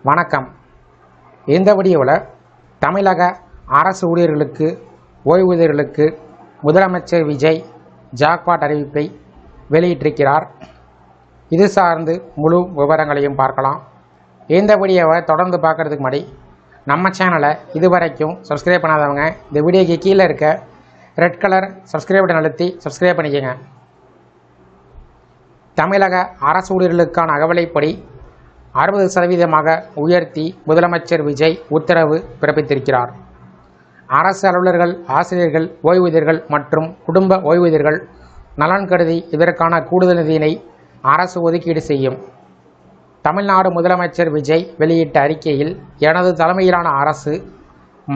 வணக்கம். இந்த வீடியோவில் தமிழக அரசு ஊழியர்களுக்கு ஓய்வூதியர்களுக்கு முதலமைச்சர் விஜய் ஜாக்பாட் அறிவிப்பை வெளியிட்டிருக்கிறார். இது சார்ந்து முழு விவரங்களையும் பார்க்கலாம். இந்த வீடியோவை தொடர்ந்து பார்க்குறதுக்கு முன்னாடி நம்ம சேனலை இதுவரைக்கும் சப்ஸ்கிரைப் பண்ணாதவங்க இந்த வீடியோக்கு கீழே இருக்க ரெட் கலர் சப்ஸ்கிரைப் பட்டன் அழுத்தி சப்ஸ்கிரைப் பண்ணிக்கோங்க. தமிழக அரசு ஊழியர்களுக்கான அகவிலைப்படி 60% உயர்த்தி முதலமைச்சர் விஜய் உத்தரவு பிறப்பித்திருக்கிறார். அரசு அலுவலர்கள், ஆசிரியர்கள், ஓய்வூதியர்கள் மற்றும் குடும்ப ஓய்வூதியர்கள் நலன் கருதி இதற்கான கூடுதல் நிதியினை அரசு ஒதுக்கீடு செய்யும். தமிழ்நாடு முதலமைச்சர் விஜய் வெளியிட்ட அறிக்கையில், எனது தலைமையிலான அரசு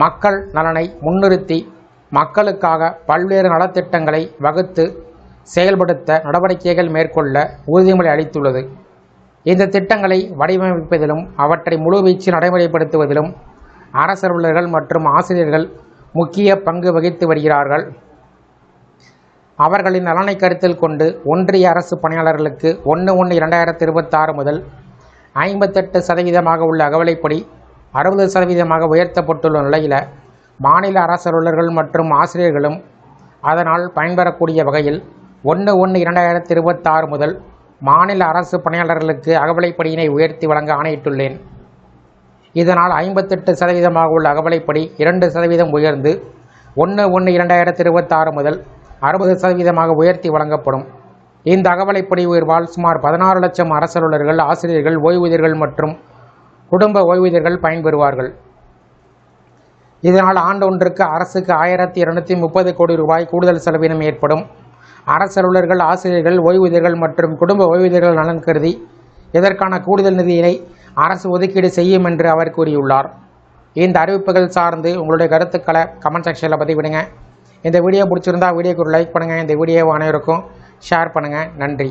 மக்கள் நலனை முன்னிறுத்தி மக்களுக்காக பல்வேறு நலத்திட்டங்களை வகுத்து செயல்படுத்த நடவடிக்கைகள் மேற்கொள்ள உறுதிமொழி அளித்துள்ளது. இந்த திட்டங்களை வடிவமைப்பதிலும் அவற்றை முழுவீச்சு நடைமுறைப்படுத்துவதிலும் அரசு அலுவலர்கள் மற்றும் ஆசிரியர்கள் முக்கிய பங்கு வகித்து வருகிறார்கள். அவர்களின் நலனை கருத்தில் கொண்டு ஒன்றிய அரசு பணியாளர்களுக்கு 1/1/2026 முதல் 58% உள்ள அகவிலைப்படி 60% உயர்த்தப்பட்டுள்ள நிலையில், மாநில அரசு அலுவலர்கள் மற்றும் ஆசிரியர்களும் அதனால் பயன்பெறக்கூடிய வகையில் 1/1/2026 முதல் மாநில அரசு பணியாளர்களுக்கு அகவிலைப்படியினை உயர்த்தி வழங்க ஆணையிட்டுள்ளேன். இதனால் 58% உள்ள அகவிலைப்படி 2% உயர்ந்து 1/1/2026 முதல் 60% உயர்த்தி வழங்கப்படும். இந்த அகவிலைப்படி உயர்வால் சுமார் 16 லட்சம் அரசு அலுவலர்கள், ஆசிரியர்கள், ஓய்வூதியர்கள் மற்றும் குடும்ப ஓய்வூதியர்கள் பயன்பெறுவார்கள். இதனால் ஆண்டொன்றுக்கு அரசுக்கு 1230 கோடி ரூபாய் கூடுதல் செலவினம் ஏற்படும். அரசு அலுவலர்கள், ஆசிரியர்கள், ஓய்வூதியர்கள் மற்றும் குடும்ப ஓய்வூதியர்கள் நலன் கருதி இதற்கான கூடுதல் நிதியினை அரசு ஒதுக்கீடு செய்யும் என்று அவர் கூறியுள்ளார். இந்த அறிவிப்புகள் சார்ந்து உங்களுடைய கருத்துக்களை கமெண்ட் செக்ஷனில் பதிவிடுங்க. இந்த வீடியோ பிடிச்சிருந்தா வீடியோக்கு ஒரு லைக் பண்ணுங்கள். இந்த வீடியோவை அனைவருக்கும் ஷேர் பண்ணுங்கள். நன்றி.